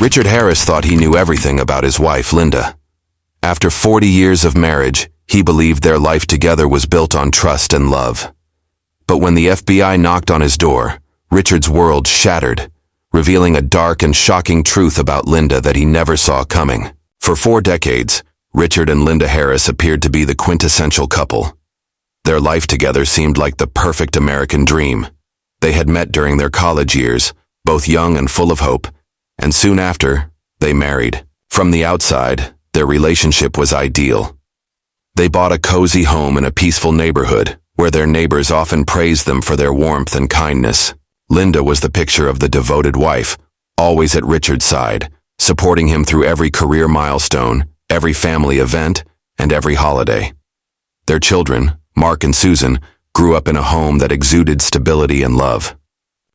Richard Harris thought he knew everything about his wife, Linda. After 40 years of marriage, he believed their life together was built on trust and love. But when the FBI knocked on his door, Richard's world shattered, revealing a dark and shocking truth about Linda that he never saw coming. For 4 decades, Richard and Linda Harris appeared to be the quintessential couple. Their life together seemed like the perfect American dream. They had met during their college years, both young and full of hope, and soon after, they married. From the outside, their relationship was ideal. They bought a cozy home in a peaceful neighborhood, where their neighbors often praised them for their warmth and kindness. Linda was the picture of the devoted wife, always at Richard's side, supporting him through every career milestone, every family event, and every holiday. Their children, Mark and Susan, grew up in a home that exuded stability and love.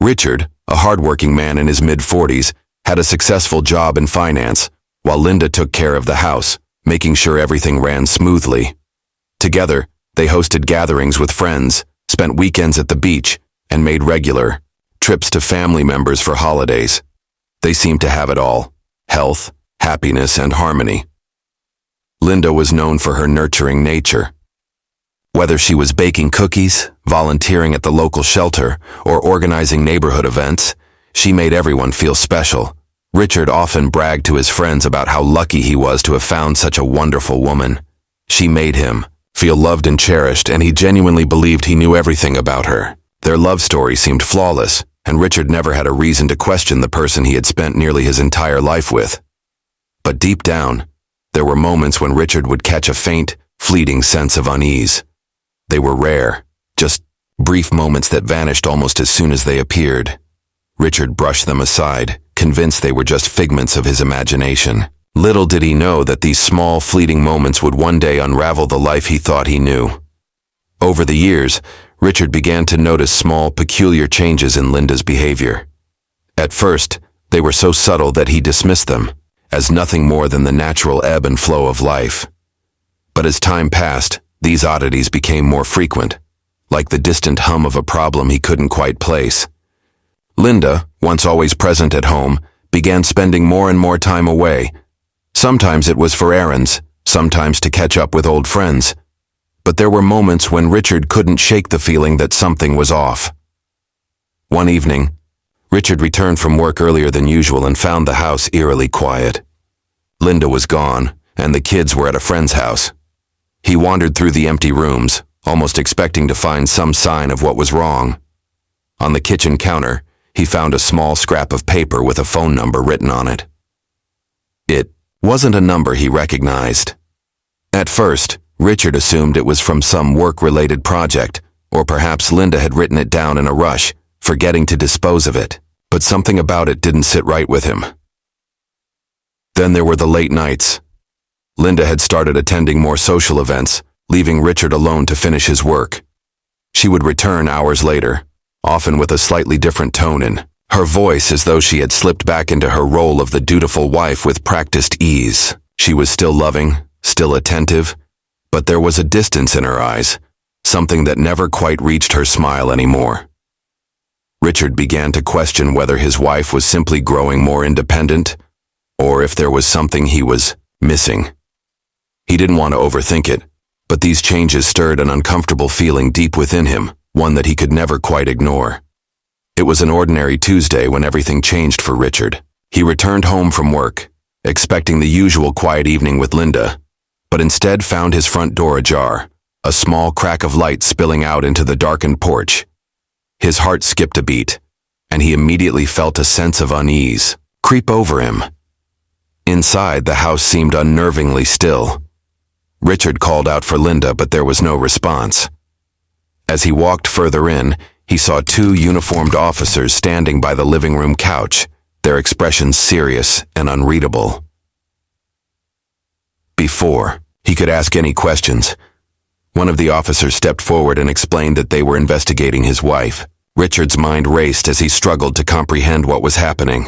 Richard, a hardworking man in his mid-40s, had a successful job in finance, while Linda took care of the house, making sure everything ran smoothly. Together, they hosted gatherings with friends, spent weekends at the beach, and made regular trips to family members for holidays. They seemed to have it all: health, happiness, and harmony. Linda was known for her nurturing nature. Whether she was baking cookies, volunteering at the local shelter, or organizing neighborhood events, she made everyone feel special. Richard often bragged to his friends about how lucky he was to have found such a wonderful woman. She made him feel loved and cherished, and he genuinely believed he knew everything about her. Their love story seemed flawless, and Richard never had a reason to question the person he had spent nearly his entire life with. But deep down, there were moments when Richard would catch a faint, fleeting sense of unease. They were rare, just brief moments that vanished almost as soon as they appeared. Richard brushed them aside, convinced they were just figments of his imagination. Little did he know that these small, fleeting moments would one day unravel the life he thought he knew. Over the years, Richard began to notice small, peculiar changes in Linda's behavior. At first, they were so subtle that he dismissed them, as nothing more than the natural ebb and flow of life. But as time passed, these oddities became more frequent, like the distant hum of a problem he couldn't quite place. Linda, once always present at home, began spending more and more time away. Sometimes it was for errands, sometimes to catch up with old friends. But there were moments when Richard couldn't shake the feeling that something was off. One evening, Richard returned from work earlier than usual and found the house eerily quiet. Linda was gone, and the kids were at a friend's house. He wandered through the empty rooms, almost expecting to find some sign of what was wrong. On the kitchen counter, he found a small scrap of paper with a phone number written on it. It wasn't a number he recognized. At first, Richard assumed it was from some work-related project, or perhaps Linda had written it down in a rush, forgetting to dispose of it. But something about it didn't sit right with him. Then there were the late nights. Linda had started attending more social events, leaving Richard alone to finish his work. She would return hours later, often with a slightly different tone in her voice, as though she had slipped back into her role of the dutiful wife with practiced ease. She was still loving, still attentive, but there was a distance in her eyes, something that never quite reached her smile anymore. Richard began to question whether his wife was simply growing more independent, or if there was something he was missing. He didn't want to overthink it, but these changes stirred an uncomfortable feeling deep within him, one that he could never quite ignore. It was an ordinary Tuesday when everything changed for Richard. He returned home from work, expecting the usual quiet evening with Linda, but instead found his front door ajar, a small crack of light spilling out into the darkened porch. His heart skipped a beat, and he immediately felt a sense of unease creep over him. Inside, the house seemed unnervingly still. Richard called out for Linda, but there was no response. As he walked further in, he saw 2 uniformed officers standing by the living room couch, their expressions serious and unreadable. Before he could ask any questions, one of the officers stepped forward and explained that they were investigating his wife. Richard's mind raced as he struggled to comprehend what was happening.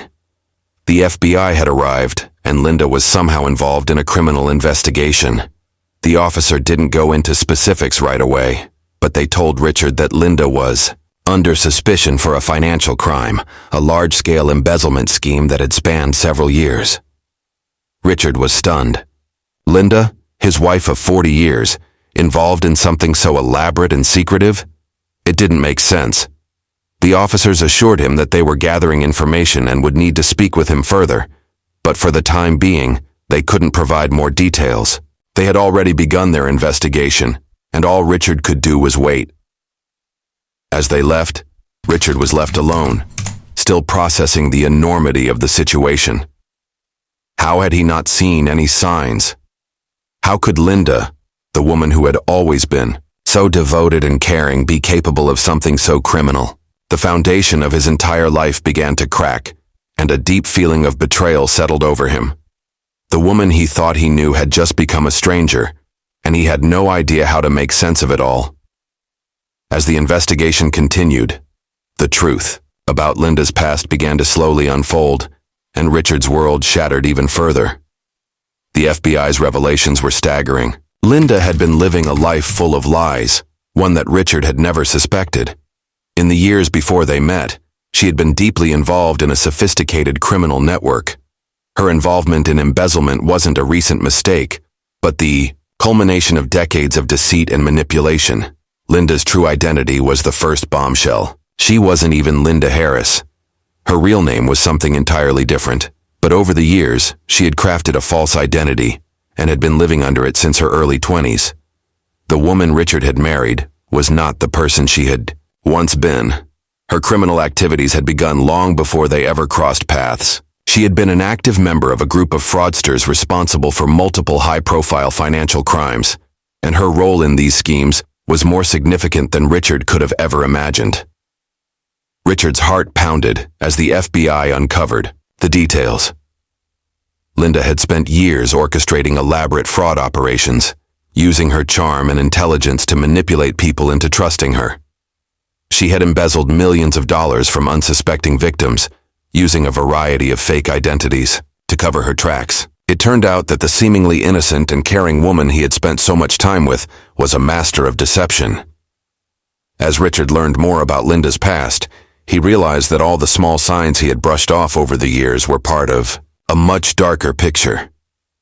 The FBI had arrived, and Linda was somehow involved in a criminal investigation. The officer didn't go into specifics right away, but they told Richard that Linda was under suspicion for a financial crime, a large-scale embezzlement scheme that had spanned several years. Richard was stunned. Linda, his wife of 40 years, involved in something so elaborate and secretive? It didn't make sense. The officers assured him that they were gathering information and would need to speak with him further, but for the time being, they couldn't provide more details. They had already begun their investigation, and all Richard could do was wait. As they left, Richard was left alone, still processing the enormity of the situation. How had he not seen any signs? How could Linda, the woman who had always been so devoted and caring, be capable of something so criminal? The foundation of his entire life began to crack, and a deep feeling of betrayal settled over him. The woman he thought he knew had just become a stranger, and he had no idea how to make sense of it all. As the investigation continued, the truth about Linda's past began to slowly unfold, and Richard's world shattered even further. The FBI's revelations were staggering. Linda had been living a life full of lies, one that Richard had never suspected. In the years before they met, she had been deeply involved in a sophisticated criminal network. Her involvement in embezzlement wasn't a recent mistake, but the culmination of decades of deceit and manipulation. Linda's true identity was the first bombshell. She wasn't even Linda Harris. Her real name was something entirely different, but over the years, she had crafted a false identity and had been living under it since her early 20s. The woman Richard had married was not the person she had once been. Her criminal activities had begun long before they ever crossed paths. She had been an active member of a group of fraudsters responsible for multiple high-profile financial crimes, and her role in these schemes was more significant than Richard could have ever imagined. Richard's heart pounded as the FBI uncovered the details. Linda had spent years orchestrating elaborate fraud operations, using her charm and intelligence to manipulate people into trusting her. She had embezzled millions of dollars from unsuspecting victims, using a variety of fake identities to cover her tracks. It turned out that the seemingly innocent and caring woman he had spent so much time with was a master of deception. As Richard learned more about Linda's past, he realized that all the small signs he had brushed off over the years were part of a much darker picture.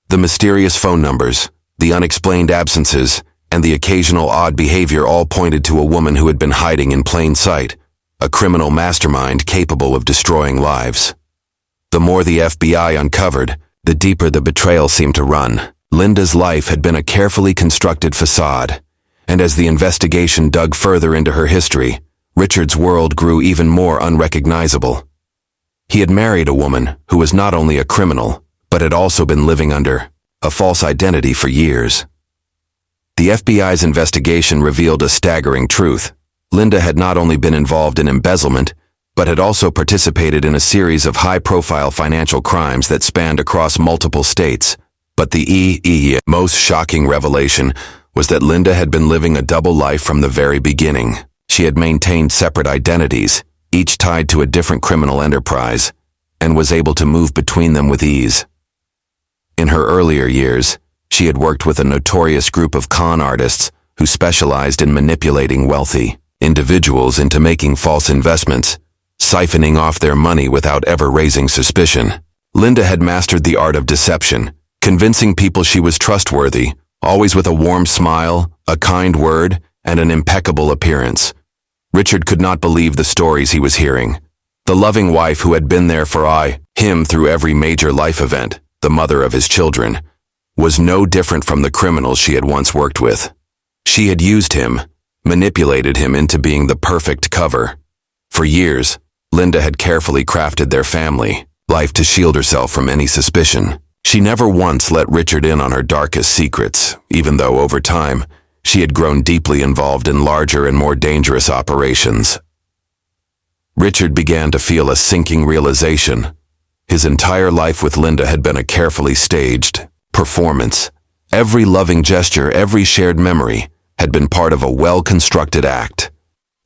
The mysterious phone numbers, the unexplained absences, and the occasional odd behavior all pointed to a woman who had been hiding in plain sight, a criminal mastermind capable of destroying lives. The more the FBI uncovered, the deeper the betrayal seemed to run. Linda's life had been a carefully constructed facade, and as the investigation dug further into her history, Richard's world grew even more unrecognizable. He had married a woman who was not only a criminal, but had also been living under a false identity for years. The FBI's investigation revealed a staggering truth. Linda had not only been involved in embezzlement, but had also participated in a series of high-profile financial crimes that spanned across multiple states. But the most shocking revelation was that Linda had been living a double life from the very beginning. She had maintained separate identities, each tied to a different criminal enterprise, and was able to move between them with ease. In her earlier years, she had worked with a notorious group of con artists who specialized in manipulating wealthy individuals into making false investments, siphoning off their money without ever raising suspicion. Linda had mastered the art of deception, convincing people she was trustworthy, always with a warm smile, a kind word, and an impeccable appearance. Richard could not believe the stories he was hearing. The loving wife who had been there for him through every major life event, the mother of his children, was no different from the criminals she had once worked with. She had used him, manipulated him into being the perfect cover. For years, Linda had carefully crafted their family life to shield herself from any suspicion. She never once let Richard in on her darkest secrets, even though over time, she had grown deeply involved in larger and more dangerous operations. Richard began to feel a sinking realization. His entire life with Linda had been a carefully staged performance. Every loving gesture, every shared memory had been part of a well-constructed act.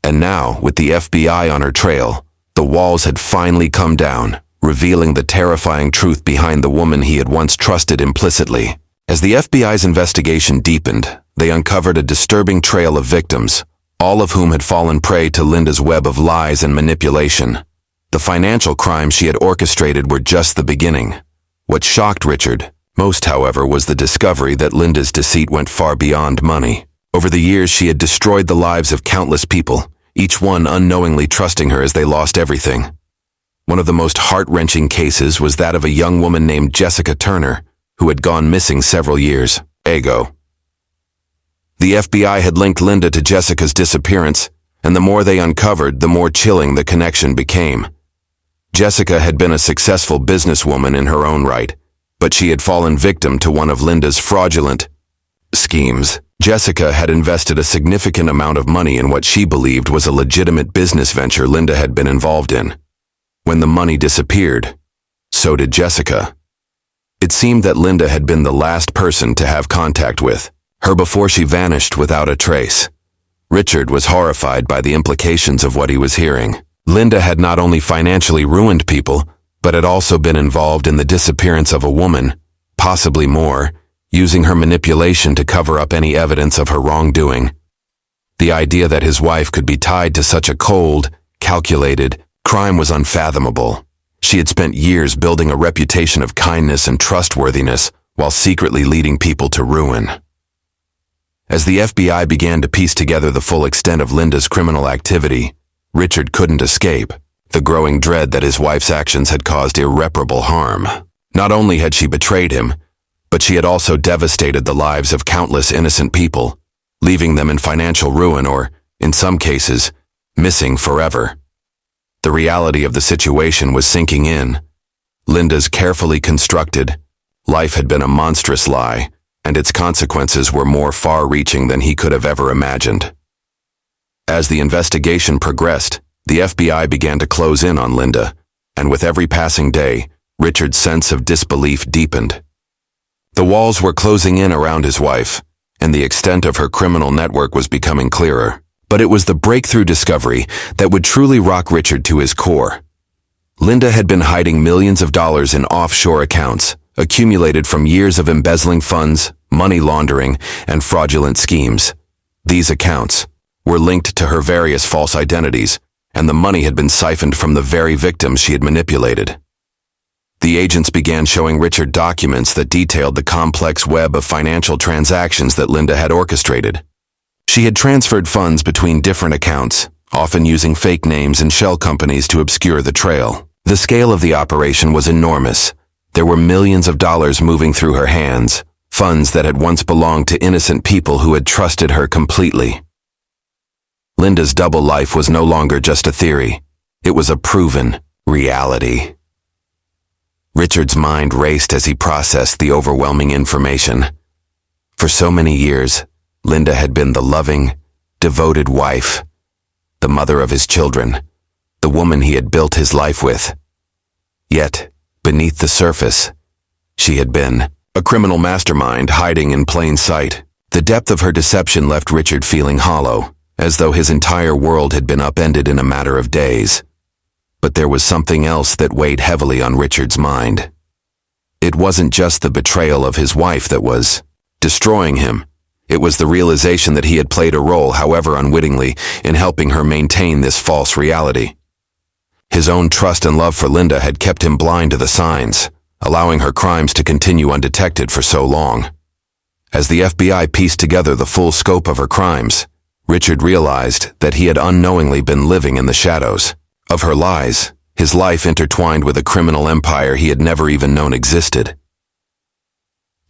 And now, with the FBI on her trail, the walls had finally come down, revealing the terrifying truth behind the woman he had once trusted implicitly. As the FBI's investigation deepened, they uncovered a disturbing trail of victims, all of whom had fallen prey to Linda's web of lies and manipulation. The financial crimes she had orchestrated were just the beginning. What shocked Richard most, however, was the discovery that Linda's deceit went far beyond money. Over the years, she had destroyed the lives of countless people, each one unknowingly trusting her as they lost everything. One of the most heart-wrenching cases was that of a young woman named Jessica Turner, who had gone missing several years ago. The FBI had linked Linda to Jessica's disappearance, and the more they uncovered, the more chilling the connection became. Jessica had been a successful businesswoman in her own right, but she had fallen victim to one of Linda's fraudulent schemes. Jessica had invested a significant amount of money in what she believed was a legitimate business venture Linda had been involved in. When the money disappeared, so did Jessica. It seemed that Linda had been the last person to have contact with her before she vanished without a trace. Richard was horrified by the implications of what he was hearing. Linda had not only financially ruined people, but had also been involved in the disappearance of a woman, possibly more, using her manipulation to cover up any evidence of her wrongdoing. The idea that his wife could be tied to such a cold, calculated crime was unfathomable. She had spent years building a reputation of kindness and trustworthiness while secretly leading people to ruin. As the FBI began to piece together the full extent of Linda's criminal activity, Richard couldn't escape the growing dread that his wife's actions had caused irreparable harm. Not only had she betrayed him, but she had also devastated the lives of countless innocent people, leaving them in financial ruin or, in some cases, missing forever. The reality of the situation was sinking in. Linda's carefully constructed life had been a monstrous lie, and its consequences were more far-reaching than he could have ever imagined. As the investigation progressed, the FBI began to close in on Linda, and with every passing day, Richard's sense of disbelief deepened. The walls were closing in around his wife, and the extent of her criminal network was becoming clearer. But it was the breakthrough discovery that would truly rock Richard to his core. Linda had been hiding millions of dollars in offshore accounts, accumulated from years of embezzling funds, money laundering, and fraudulent schemes. These accounts were linked to her various false identities, and the money had been siphoned from the very victims she had manipulated. The agents began showing Richard documents that detailed the complex web of financial transactions that Linda had orchestrated. She had transferred funds between different accounts, often using fake names and shell companies to obscure the trail. The scale of the operation was enormous. There were millions of dollars moving through her hands, funds that had once belonged to innocent people who had trusted her completely. Linda's double life was no longer just a theory. It was a proven reality. Richard's mind raced as he processed the overwhelming information. For so many years, Linda had been the loving, devoted wife, the mother of his children, the woman he had built his life with. Yet, beneath the surface, she had been a criminal mastermind hiding in plain sight. The depth of her deception left Richard feeling hollow, as though his entire world had been upended in a matter of days. But there was something else that weighed heavily on Richard's mind. It wasn't just the betrayal of his wife that was destroying him. It was the realization that he had played a role, however unwittingly, in helping her maintain this false reality. His own trust and love for Linda had kept him blind to the signs, allowing her crimes to continue undetected for so long. As the FBI pieced together the full scope of her crimes, Richard realized that he had unknowingly been living in the shadows of her lies, his life intertwined with a criminal empire he had never even known existed.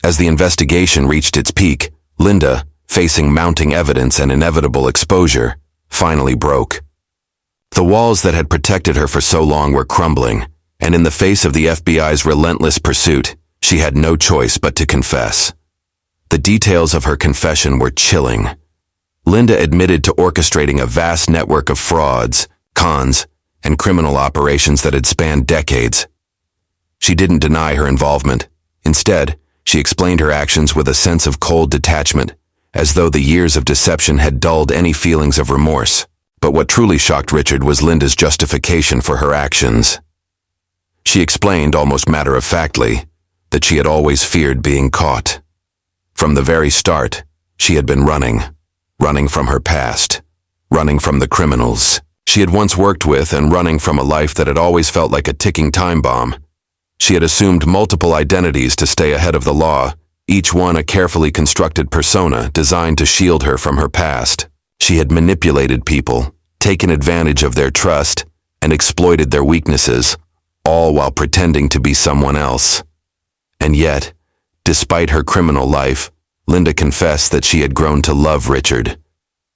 As the investigation reached its peak, Linda, facing mounting evidence and inevitable exposure, finally broke. The walls that had protected her for so long were crumbling, and in the face of the FBI's relentless pursuit, she had no choice but to confess. The details of her confession were chilling. Linda admitted to orchestrating a vast network of frauds, cons, and criminal operations that had spanned decades. She didn't deny her involvement. Instead, she explained her actions with a sense of cold detachment, as though the years of deception had dulled any feelings of remorse. But what truly shocked Richard was Linda's justification for her actions. She explained, almost matter-of-factly, that she had always feared being caught. From the very start, she had been running from her past, running from the criminals she had once worked with and running from a life that had always felt like a ticking time bomb. She had assumed multiple identities to stay ahead of the law, each one a carefully constructed persona designed to shield her from her past. She had manipulated people, taken advantage of their trust, and exploited their weaknesses, all while pretending to be someone else. And yet, despite her criminal life, Linda confessed that she had grown to love Richard.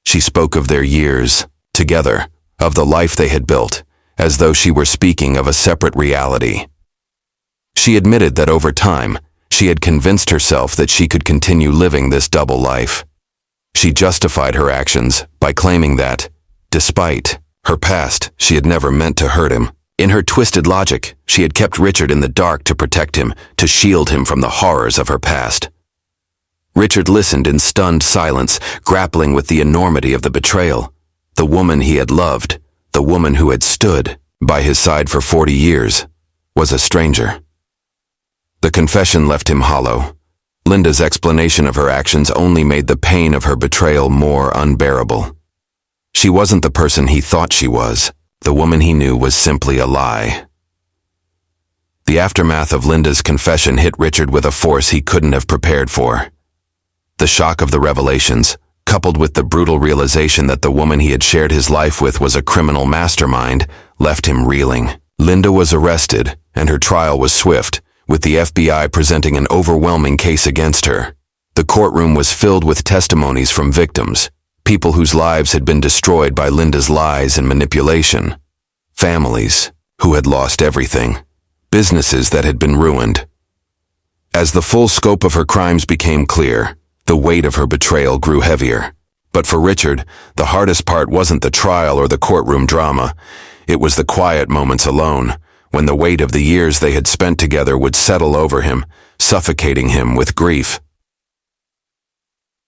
She spoke of their years together, of the life they had built, as though she were speaking of a separate reality. She admitted that over time, she had convinced herself that she could continue living this double life. She justified her actions by claiming that, despite her past, she had never meant to hurt him. In her twisted logic, she had kept Richard in the dark to protect him, to shield him from the horrors of her past. Richard listened in stunned silence, grappling with the enormity of the betrayal. The woman he had loved, the woman who had stood by his side for 40 years, was a stranger. The confession left him hollow. Linda's explanation of her actions only made the pain of her betrayal more unbearable. She wasn't the person he thought she was. The woman he knew was simply a lie. The aftermath of Linda's confession hit Richard with a force he couldn't have prepared for. The shock of the revelations, coupled with the brutal realization that the woman he had shared his life with was a criminal mastermind, left him reeling. Linda was arrested, and her trial was swift, with the FBI presenting an overwhelming case against her. The courtroom was filled with testimonies from victims, people whose lives had been destroyed by Linda's lies and manipulation, families who had lost everything, businesses that had been ruined. As the full scope of her crimes became clear, the weight of her betrayal grew heavier. But for Richard, the hardest part wasn't the trial or the courtroom drama. It was the quiet moments alone, when the weight of the years they had spent together would settle over him, suffocating him with grief.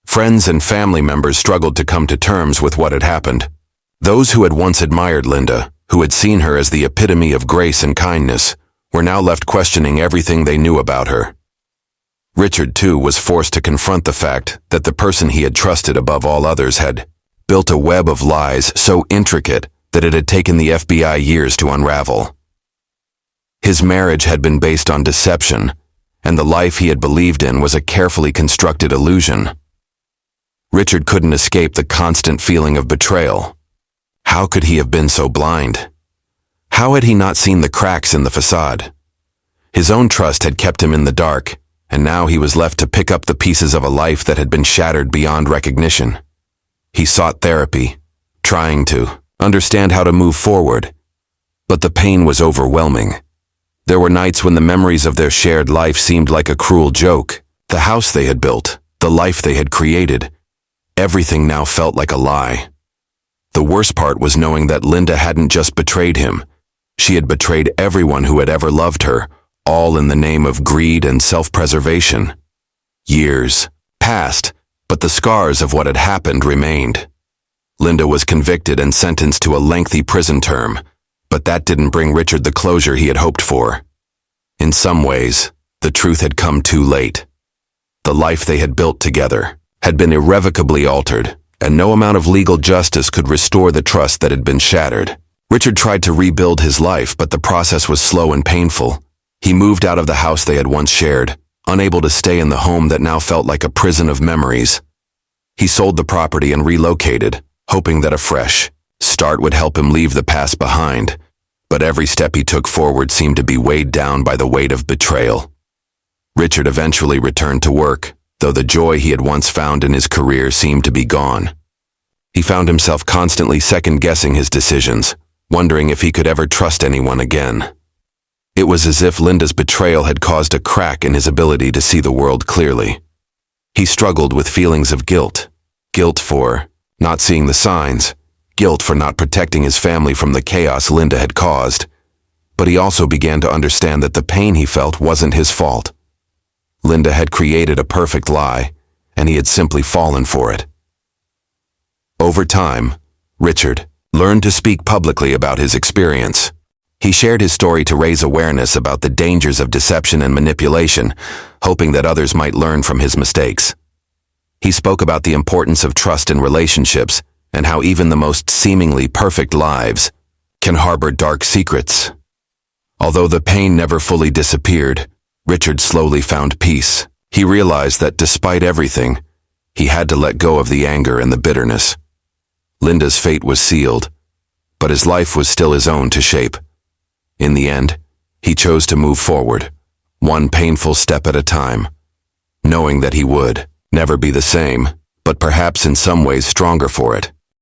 Friends and family members struggled to come to terms with what had happened. Those who had once admired Linda, who had seen her as the epitome of grace and kindness, were now left questioning everything they knew about her. Richard, too, was forced to confront the fact that the person he had trusted above all others had built a web of lies so intricate that it had taken the FBI years to unravel. His marriage had been based on deception, and the life he had believed in was a carefully constructed illusion. Richard couldn't escape the constant feeling of betrayal. How could he have been so blind? How had he not seen the cracks in the facade? His own trust had kept him in the dark, and now he was left to pick up the pieces of a life that had been shattered beyond recognition. He sought therapy, trying to understand how to move forward, but the pain was overwhelming. There were nights when the memories of their shared life seemed like a cruel joke. The house they had built, the life they had created, everything now felt like a lie. The worst part was knowing that Linda hadn't just betrayed him. She had betrayed everyone who had ever loved her, all in the name of greed and self-preservation. Years passed, but the scars of what had happened remained. Linda was convicted and sentenced to a lengthy prison term, but that didn't bring Richard the closure he had hoped for. In some ways, the truth had come too late. The life they had built together had been irrevocably altered, and no amount of legal justice could restore the trust that had been shattered. Richard tried to rebuild his life, but the process was slow and painful. He moved out of the house they had once shared, unable to stay in the home that now felt like a prison of memories. He sold the property and relocated, hoping that a fresh start would help him leave the past behind. But every step he took forward seemed to be weighed down by the weight of betrayal. Richard eventually returned to work, though the joy he had once found in his career seemed to be gone. He found himself constantly second-guessing his decisions, wondering if he could ever trust anyone again. It was as if Linda's betrayal had caused a crack in his ability to see the world clearly. He struggled with feelings of guilt. Guilt for not seeing the signs, guilt for not protecting his family from the chaos Linda had caused. But he also began to understand that the pain he felt wasn't his fault. Linda had created a perfect lie, and he had simply fallen for it. Over time, Richard learned to speak publicly about his experience. He shared his story to raise awareness about the dangers of deception and manipulation, hoping that others might learn from his mistakes. He spoke about the importance of trust in relationships and how even the most seemingly perfect lives can harbor dark secrets. Although the pain never fully disappeared, Richard slowly found peace. He realized that despite everything, he had to let go of the anger and the bitterness. Linda's fate was sealed, but his life was still his own to shape. In the end, he chose to move forward, one painful step at a time, knowing that he would never be the same, but perhaps in some ways stronger for it.